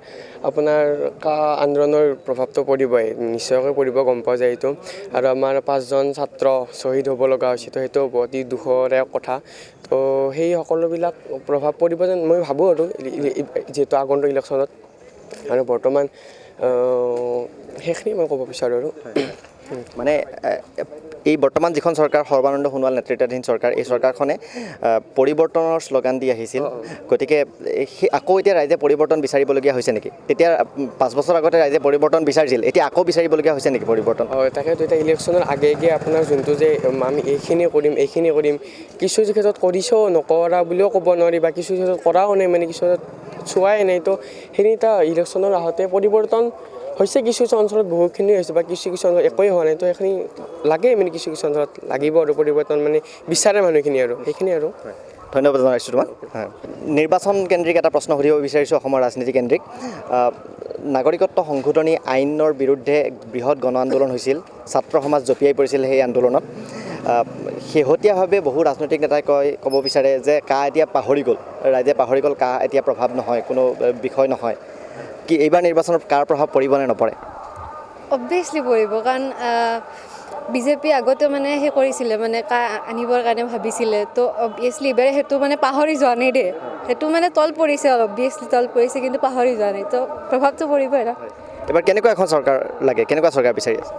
আপোনাৰ কা আন্দোলনৰ প্ৰভাৱটো পৰিবই নিশ্চয়কৈ পৰিব গম পোৱা যায় এইটো আৰু আমাৰ 5জন ছাত্ৰ শ্বহীদ হ'ব লগা হৈছে তো সেইটো অতি দুখৰে কথা তো সেই সকলোবিলাক প্ৰভাৱ পৰিব যেন মই ভাবোঁ আৰু যিহেতু আগন্তুক ইলেকশ্যনত আৰু বৰ্তমান সেইখিনি মই ক'ব বিচাৰোঁ আৰু মানে এই বৰ্তমান যিখন চৰকাৰ সৰ্বানন্দ সোণোৱাল নেতৃত্বাধীন চৰকাৰ এই চৰকাৰখনে পৰিৱৰ্তনৰ শ্লোগান দি আহিছিল গতিকে আকৌ এতিয়া ৰাইজে পৰিৱৰ্তন বিচাৰিবলগীয়া হৈছে নেকি তেতিয়া 5 বছৰ আগতে ৰাইজে পৰিৱৰ্তন বিচাৰিছিল এতিয়া আকৌ বিচাৰিবলগীয়া হৈছে নেকি পৰিৱৰ্তন হয় তাকেতো এতিয়া ইলেকশ্যনৰ আগে আপোনাৰ যোনটো যে আমি এইখিনি কৰিম কিছু ক্ষেত্ৰত কৰিছেও নকৰা বুলিও ক'ব নোৱাৰি বা কিছু ক্ষেত্ৰত কৰাও নাই মানে কিছু চোৱাই নাই তো সেইখিনি এটা ইলেকশ্যনৰ আহোঁতে পৰিৱৰ্তন হৈছে কিছু অঞ্চলত বহুতখিনি হৈছে বা কিছু অঞ্চলত একোৱেই হোৱা নাই তো সেইখিনি লাগে মানে কিছু অঞ্চলত লাগিব আৰু পৰিৱৰ্তন মানে বিচাৰে মানুহখিনি আৰু সেইখিনি আৰু ধন্যবাদ জনাইছোঁ তোমাক নিৰ্বাচন কেন্দ্ৰিক এটা প্ৰশ্ন সুধিব বিচাৰিছোঁ অসমৰ ৰাজনীতি কেন্দ্ৰিক নাগৰিকত্ব সংশোধনী আইনৰ বিৰুদ্ধে বৃহৎ গণ আন্দোলন হৈছিল ছাত্ৰ সমাজ জঁপিয়াই পৰিছিল সেই আন্দোলনত শেহতীয়াভাৱে বহু ৰাজনৈতিক নেতাই ক'ব বিচাৰে যে কা এতিয়া পাহৰি গ'ল ৰাইজে পাহৰি গ'ল কা এতিয়া প্ৰভাৱ নহয় কোনো বিষয় নহয় কি এইবাৰ নিৰ্বাচনত কাৰ প্ৰভাৱ পৰিব নে নপৰে অবভিয়াছলি পৰিব কাৰণ বিজেপি আগতে মানে সেই কৰিছিলে মানে আনিবৰ কাৰণে ভাবিছিলে তো অবভিয়াছলি এইবাৰে সেইটো মানে পাহৰি যোৱা নাই দেই সেইটো মানে তল পৰিছে অবভিয়াছলি তল পৰিছে কিন্তু পাহৰি যোৱা নাই তো প্ৰভাৱটো পৰিবই ন এবাৰ কেনেকুৱা এখন চৰকাৰ লাগে কেনেকুৱা চৰকাৰ বিচাৰি আছে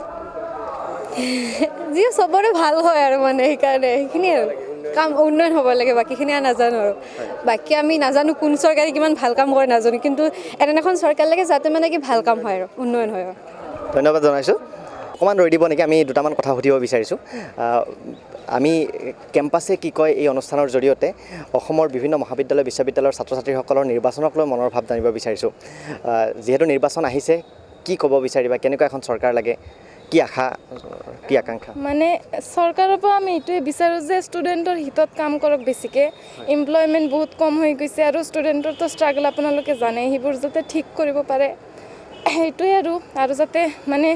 যি চবৰে ভাল হয় আৰু মানে সেইকাৰণে সেইখিনি আৰু কাম উন্নয়ন হ'ব লাগে বাকীখিনি নাজানো আৰু বাকী আমি নাজানো কোন চৰকাৰে কিমান ভাল কাম কৰে নাজানো কিন্তু এনে এখন চৰকাৰ লাগে যাতে মানে কি ভাল কাম হয় আৰু উন্নয়ন হয় ধন্যবাদ জনাইছোঁ অকণমান ৰৈ দিব নেকি আমি দুটামান কথা সুধিব বিচাৰিছোঁ আমি কেম্পাছে কি কয় এই অনুষ্ঠানৰ জৰিয়তে অসমৰ বিভিন্ন মহাবিদ্যালয় বিশ্ববিদ্যালয়ৰ ছাত্ৰ ছাত্ৰীসকলৰ নিৰ্বাচনক লৈ মনৰ ভাৱ জানিব বিচাৰিছোঁ যিহেতু নিৰ্বাচন আহিছে কি ক'ব বিচাৰিবা কেনেকুৱা এখন চৰকাৰ লাগে কি আশা কি আকাংক্ষা মানে চৰকাৰৰ পৰা আমি এইটোৱে বিচাৰোঁ যে ষ্টুডেণ্টৰ হিতত কাম কৰক বেছিকৈ এমপ্লয়মেণ্ট বহুত কম হৈ গৈছে আৰু ষ্টুডেণ্টৰতো ষ্ট্ৰাগল আপোনালোকে জানে সেইবোৰ যাতে ঠিক কৰিব পাৰে সেইটোৱে আৰু যাতে মানে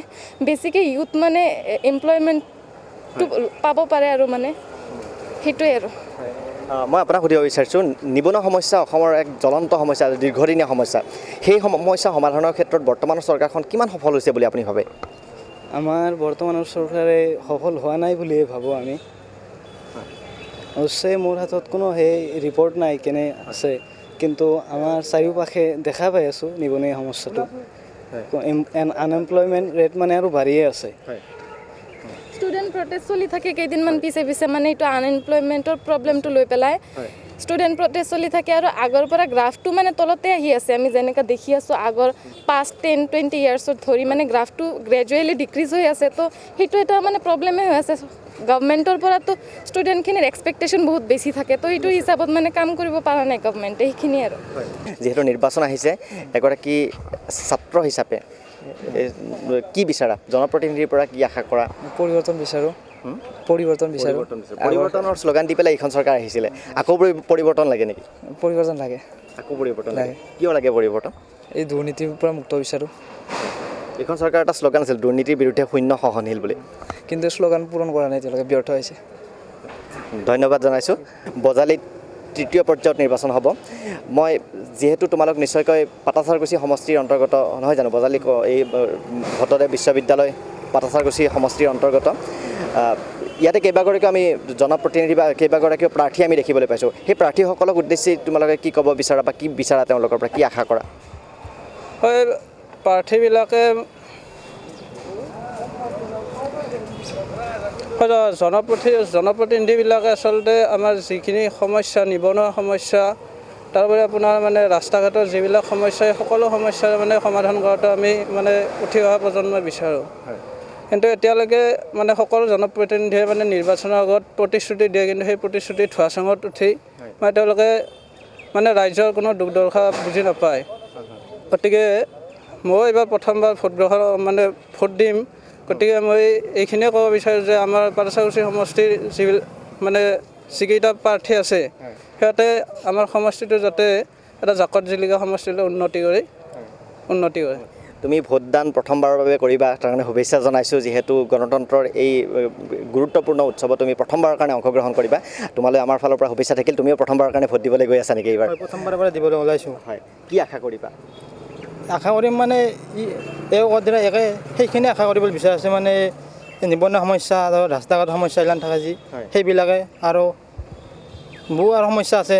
বেছিকৈ ইউথ মানে এমপ্লয়মেণ্টটো পাব পাৰে আৰু মানে সেইটোৱে আৰু মই আপোনাক সুধিব বিচাৰিছোঁ নিবনুৱা সমস্যা অসমৰ এক জ্বলন্ত সমস্যা দীৰ্ঘদিনীয়া সমস্যা সেই সমস্যা সমাধানৰ ক্ষেত্ৰত বৰ্তমানৰ চৰকাৰখন কিমান সফল হৈছে বুলি আপুনি ভাবে আমাৰ বৰ্তমানৰ চৰকাৰে সফল হোৱা নাই বুলিয়ে ভাবোঁ আমি অৱশ্যে মোৰ হাতত কোনো সেই ৰিপৰ্ট নাই কেনে আছে কিন্তু আমাৰ চাৰিওপাশে দেখা পাই আছোঁ নিবনুৱা সমস্যাটো আনএমপ্লয়মেণ্ট ৰেট মানে আৰু বাঢ়িয়ে আছে ষ্টুডেণ্ট প্ৰটেষ্ট চলি থাকে কেইদিনমান পিছে মানে এইটো আনএমপ্লয়মেণ্টৰ প্ৰব্লেমটো লৈ পেলাই ষ্টুডেণ্ট প্ৰটেষ্ট চলি থাকে আৰু আগৰ পৰা গ্ৰাফটো মানে তলতে আহি আছে আমি যেনেকৈ দেখি আছোঁ আগৰ 5-10-20 ইয়াৰ্ছত ধৰি মানে গ্ৰাফটো গ্ৰেজুৱেলি ডিক্ৰিজ হৈ আছে তো সেইটো এটা মানে প্ৰব্লেমেই হৈ আছে গভৰ্ণমেণ্টৰ পৰাতো ষ্টুডেণ্টখিনিৰ এক্সপেক্টেশ্যন বহুত বেছি থাকে তো এইটো হিচাপত মানে কাম কৰিব পৰা নাই গভৰ্ণমেণ্টে সেইখিনি আৰু যিহেতু নিৰ্বাচন আহিছে এগৰাকী ছাত্ৰ হিচাপে কি বিচাৰা জনপ্ৰতিনিধিৰ পৰা কি আশা কৰা পৰিৱৰ্তন বিচাৰোঁ পৰিৱৰ্তন বিচাৰোঁ পৰিৱৰ্তনৰ শ্লোগান দি পেলাই এইখন চৰকাৰ আহিছিলে আকৌ পৰিৱৰ্তন লাগে নেকি পৰিৱৰ্তন লাগে আকৌ পৰিৱৰ্তন লাগে কিয় লাগে পৰিৱৰ্তন এই দুৰ্নীতিৰ পৰা মুক্ত বিচাৰোঁ এইখন চৰকাৰ এটা শ্লোগান আছিল দুৰ্নীতিৰ বিৰুদ্ধে শূন্য সহনশীল বুলি কিন্তু শ্লোগান পূৰণ কৰা নাই এতিয়ালৈকে ব্যৰ্থ হৈছে ধন্যবাদ জনাইছোঁ বজালীত তৃতীয় পৰ্যায়ত নিৰ্বাচন হ'ব মই যিহেতু তোমালোক নিশ্চয়কৈ পাটাচাৰকুছি সমষ্টিৰ অন্তৰ্গত নহয় জানো বজালী এই ভট্টদেৱ বিশ্ববিদ্যালয় পাটাচাৰকুছি সমষ্টিৰ অন্তৰ্গত ইয়াতে কেইবাগৰাকীও আমি জনপ্ৰতিনিধি বা কেইবাগৰাকীও প্ৰাৰ্থী আমি দেখিবলৈ পাইছোঁ সেই প্ৰাৰ্থীসকলক উদ্দেশ্যি তোমালোকে কি ক'ব বিচাৰা বা কি বিচাৰা তেওঁলোকৰ পৰা কি আশা কৰা হয় প্ৰাৰ্থীবিলাকে জনপ্ৰতিনিধিবিলাকে আচলতে আমাৰ যিখিনি সমস্যা নিবনুৱা সমস্যা তাৰোপৰি আপোনাৰ মানে ৰাস্তা ঘাটৰ যিবিলাক সমস্যা সকলো সমস্যাৰ মানে সমাধান কৰাটো আমি মানে উঠি অহা প্ৰজন্মই বিচাৰোঁ কিন্তু এতিয়ালৈকে মানে সকলো জনপ্ৰতিনিধিয়ে মানে নিৰ্বাচনৰ আগত প্ৰতিশ্ৰুতি দিয়ে কিন্তু সেই প্ৰতিশ্ৰুতি ধোঁৱাচাঙত উঠি মানে তেওঁলোকে মানে ৰাইজৰ কোনো দুখ দৰ্শা বুজি নাপায় গতিকে মই এইবাৰ প্ৰথমবাৰ ভোট দিম গতিকে মই এইখিনিয়ে ক'ব বিচাৰোঁ যে আমাৰ পাটাচাৰকুছি সমষ্টিৰ যিবিলাক মানে যিকেইটা প্ৰাৰ্থী আছে সিহঁতে আমাৰ সমষ্টিটো যাতে এটা জাকত জিলিকা সমষ্টিলৈ উন্নতি কৰে তুমি ভোটদান প্ৰথমবাৰৰ বাবে কৰিবা তাৰ কাৰণে শুভেচ্ছা জনাইছোঁ যিহেতু গণতন্ত্ৰৰ এই গুৰুত্বপূৰ্ণ উৎসৱত তুমি প্ৰথমবাৰৰ কাৰণে অংশগ্ৰহণ কৰিবা তোমালৈ আমাৰ ফালৰ পৰা শুভেচ্ছা থাকিল তুমিও প্ৰথমবাৰৰ কাৰণে ভোট দিবলৈ গৈ আছা নেকি এইবাৰ প্ৰথমবাৰৰ পৰা দিবলৈ ওলাইছোঁ হয় কি আশা কৰিবা আশা কৰিম মানে এই দিনা একে সেইখিনি আশা কৰিবলৈ বিচাৰিছে মানে নিবনুৱা সমস্যা আৰু ৰাস্তা ঘাট সমস্যা এইবিলাক থাকে যি সেইবিলাকে আৰু বহু আৰু সমস্যা আছে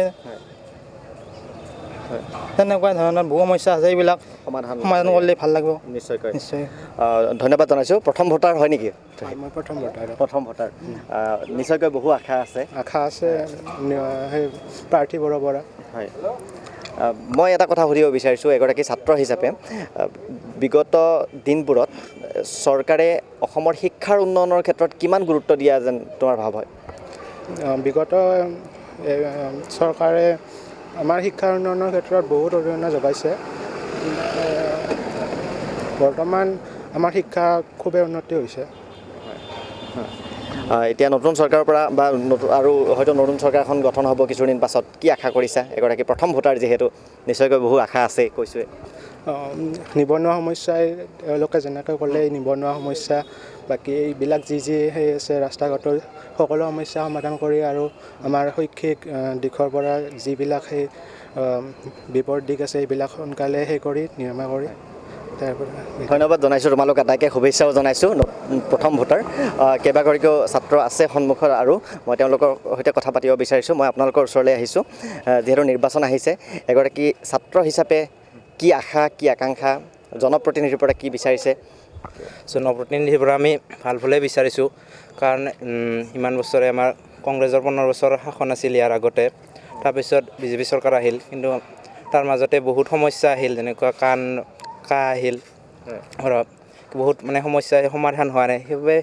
তেনেকুৱা ধৰণৰ বহু সমস্যা আছে এইবিলাক সমাধান কৰিলে ভাল লাগিব নিশ্চয়কৈ নিশ্চয় ধন্যবাদ জনাইছোঁ প্ৰথম ভোটাৰ হয় নেকি মই প্ৰথম ভোটাৰ নিশ্চয়কৈ বহু আশা আছে সেই প্ৰাৰ্থীবোৰৰ পৰা হয় মই এটা কথা সুধিব বিচাৰিছোঁ এগৰাকী ছাত্ৰ হিচাপে বিগত দিনবোৰত চৰকাৰে অসমৰ শিক্ষাৰ উন্নয়নৰ ক্ষেত্ৰত কিমান গুৰুত্ব দিয়া যেন তোমাৰ ভাৱ হয় বিগত চৰকাৰে আমাৰ শিক্ষাৰ উন্নয়নৰ ক্ষেত্ৰত বহুত অৰিহণা যোগাইছে বৰ্তমান আমাৰ শিক্ষা খুবেই উন্নতি হৈছে এতিয়া নতুন চৰকাৰৰ পৰা বা আৰু হয়তো নতুন চৰকাৰ এখন গঠন হ'ব কিছুদিন পাছত কি আশা কৰিছা এগৰাকী প্ৰথম ভোটাৰ যিহেতু নিশ্চয়কৈ বহু আশা আছে কৈছোঁৱে নিবনুৱা সমস্যাই তেওঁলোকে যেনেকৈ ক'লে এই নিবনুৱা সমস্যা বাকী এইবিলাক যি সেই আছে ৰাস্তা ঘাটৰ সকলো সমস্যা সমাধান কৰি আৰু আমাৰ শৈক্ষিক দিশৰ পৰা যিবিলাক সেই বিপৰীত দিশ আছে এইবিলাক সোনকালে কৰি নিৰাময় কৰি ধন্যবাদ জনাইছোঁ তোমালোক আটাইকে শুভেচ্ছাও জনাইছোঁ প্ৰথম ভোটাৰ কেইবাগৰাকীও ছাত্ৰ আছে সন্মুখত আৰু মই তেওঁলোকৰ সৈতে কথা পাতিব বিচাৰিছোঁ মই আপোনালোকৰ ওচৰলৈ আহিছোঁ যিহেতু নিৰ্বাচন আহিছে এগৰাকী ছাত্ৰ হিচাপে কি আশা কি আকাংক্ষা জনপ্ৰতিনিধিৰ পৰা কি বিচাৰিছে জনপ্ৰতিনিধিৰ পৰা আমি ভাল ফলে বিচাৰিছোঁ কাৰণ ইমান বছৰে আমাৰ কংগ্ৰেছৰ 15 বছৰ শাসন আছিল ইয়াৰ আগতে তাৰপিছত বিজেপি চৰকাৰ আহিল কিন্তু তাৰ মাজতে বহুত সমস্যা আহিল যেনেকুৱা কাহ আহিল ধৰক বহুত মানে সমস্যা সমাধান হোৱা নাই সেইবাবে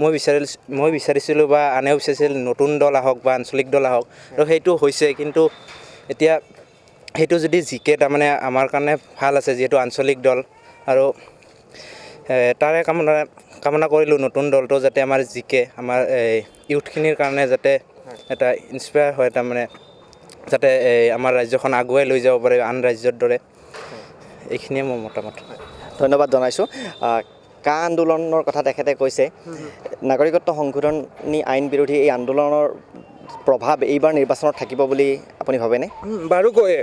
মই বিচাৰিছিলোঁ বা আনেও বিচাৰিছিল নতুন দল আহক বা আঞ্চলিক দল আহক আৰু সেইটো হৈছে কিন্তু এতিয়া সেইটো যদি জিকে তাৰমানে আমাৰ কাৰণে ভাল আছে যিহেতু আঞ্চলিক দল আৰু তাৰে কামনা কৰিলোঁ নতুন দলটো যাতে আমাৰ জিকে আমাৰ ইউথখিনিৰ কাৰণে যাতে এটা ইনস্পায়াৰ হয় তাৰমানে যাতে আমাৰ ৰাজ্যখন আগুৱাই লৈ যাব পাৰে আন ৰাজ্যৰ দৰে এইখিনিয়ে মোৰ মতামত ধন্যবাদ জনাইছোঁ কা আন্দোলনৰ কথা তেখেতে কৈছে নাগৰিকত্ব সংশোধনী আইন বিৰোধী এই আন্দোলনৰ প্ৰভাৱ এইবাৰ নিৰ্বাচনত থাকিব বুলি আপুনি ভাবেনে বাৰু কয়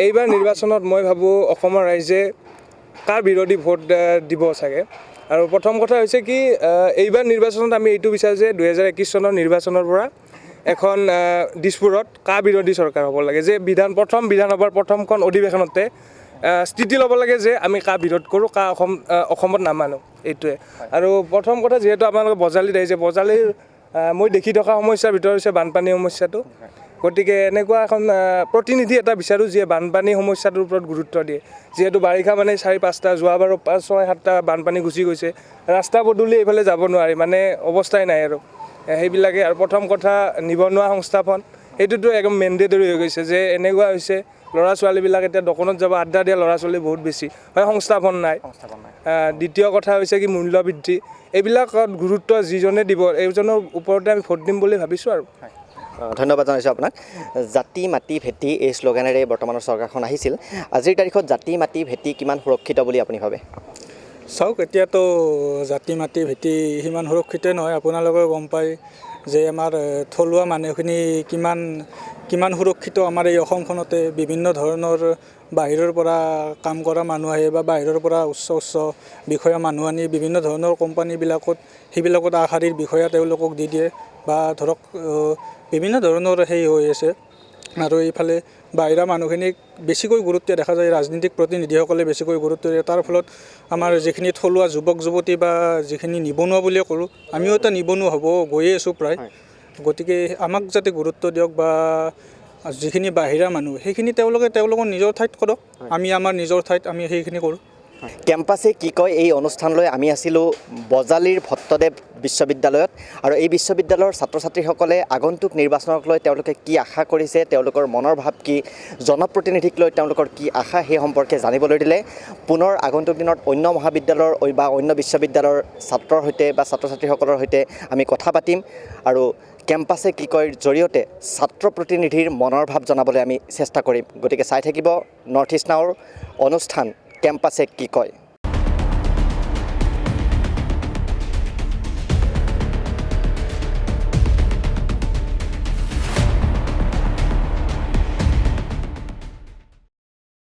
এইবাৰ নিৰ্বাচনত মই ভাবোঁ অসমৰ ৰাইজে কাৰ বিৰোধী ভোট দিব চাগে আৰু প্ৰথম কথা হৈছে কি এইবাৰ নিৰ্বাচনত আমি এইটো বিচাৰোঁ যে 2021 চনৰ নিৰ্বাচনৰ পৰা এখন দিছপুৰত কা বিৰোধী চৰকাৰ হ'ব লাগে যে প্ৰথম বিধানসভাৰ প্ৰথমখন অধিৱেশনতে স্থিতি ল'ব লাগে যে আমি কা বিৰোধ কৰোঁ কা অসমত নামানো এইটোৱে আৰু প্ৰথম কথা যিহেতু আপোনালোকে বজালীত আহিছে বজালীৰ মই দেখি থকা সমস্যাৰ ভিতৰত হৈছে বানপানী সমস্যাটো গতিকে এনেকুৱা এখন প্ৰতিনিধি এটা বিচাৰোঁ যিয়ে বানপানী সমস্যাটোৰ ওপৰত গুৰুত্ব দিয়ে যিহেতু বাৰিষা মানে 4-5টা যোৱাবাৰো 5-6-7টা বানপানী গুচি গৈছে ৰাস্তা পদূলি এইফালে যাব নোৱাৰি মানে অৱস্থাই নাই আৰু সেইবিলাকে আৰু প্ৰথম কথা নিবনুৱা সংস্থাপন এইটোতো একদম মেণ্ডেটৰী হৈ গৈছে যে এনেকুৱা হৈছে ল'ৰা ছোৱালীবিলাক এতিয়া দোকানত যাব আড্ডা দিয়া ল'ৰা ছোৱালী বহুত বেছি হয়, সংস্থাপন নাই। দ্বিতীয় কথা হৈছে কি মূল্য বৃদ্ধি, এইবিলাকত গুৰুত্ব যিজনে দিব এইজনৰ ওপৰতে আমি ভোট দিম বুলি ভাবিছোঁ আৰু। ধন্যবাদ জনাইছোঁ আপোনাক। জাতি মাটি ভেটি এই শ্লোগানেৰে বৰ্তমানৰ চৰকাৰখন আহিছিল। আজিৰ তাৰিখত জাতি মাটি ভেটি কিমান সুৰক্ষিত বুলি আপুনি ভাবে? চাওক, এতিয়াতো জাতি মাটি ভেটি সিমান সুৰক্ষিতই নহয়। আপোনালোকে গম পায় যে আমাৰ থলুৱা মানুহখিনি কিমান সুৰক্ষিত আমাৰ এই অসমখনতে। বিভিন্ন ধৰণৰ বাহিৰৰ পৰা কাম কৰা মানুহ আহে বা বাহিৰৰ পৰা উচ্চ বিষয়া মানুহ আনি বিভিন্ন ধৰণৰ কোম্পানীবিলাকত সেইবিলাকত আগশাৰীৰ বিষয়া তেওঁলোকক দি দিয়ে বা ধৰক বিভিন্ন ধৰণৰ হৈ আছে। আৰু এইফালে বাহিৰা মানুহখিনিক বেছিকৈ গুৰুত্ব দেখা যায়, ৰাজনীতিক প্ৰতিনিধিসকলে বেছিকৈ গুৰুত্ব দিয়ে। তাৰ ফলত আমাৰ যিখিনি থলুৱা যুৱক যুৱতী বা যিখিনি নিবনুৱা বুলিয়ে ক'লোঁ, আমিও এটা নিবনুৱা হ'ব গৈয়ে আছোঁ প্ৰায়। গতিকে আমাক যাতে গুৰুত্ব দিয়ক বা যিখিনি বাহিৰা মানুহ সেইখিনি তেওঁলোকৰ নিজৰ ঠাইত কৰক, আমি আমাৰ নিজৰ ঠাইত আমি সেইখিনি কৰোঁ। কেম্পাছে কি কয় এই অনুষ্ঠানলৈ আমি আছিলোঁ বজালীৰ ভট্টদেৱ বিশ্ববিদ্যালয়ত। আৰু এই বিশ্ববিদ্যালয়ৰ ছাত্ৰ ছাত্ৰীসকলে আগন্তুক নিৰ্বাচনক লৈ তেওঁলোকে কি আশা কৰিছে, তেওঁলোকৰ মনৰ ভাৱ কি, জনপ্ৰতিনিধিক লৈ তেওঁলোকৰ কি আশা, সেই সম্পৰ্কে জানিবলৈ দিলে পুনৰ আগন্তুক দিনত অন্য মহাবিদ্যালয়ৰ বা অন্য বিশ্ববিদ্যালয়ৰ ছাত্ৰৰ সৈতে বা ছাত্ৰ ছাত্ৰীসকলৰ সৈতে আমি কথা পাতিম আৰু কেম্পাছে কি কয় জৰিয়তে ছাত্ৰ প্ৰতিনিধিৰ মনৰ ভাৱ জনাবলৈ আমি চেষ্টা কৰিম। গতিকে চাই থাকিব নৰ্থ ইষ্ট নাওৰ অনুষ্ঠান কেম্পাছে কি কয়।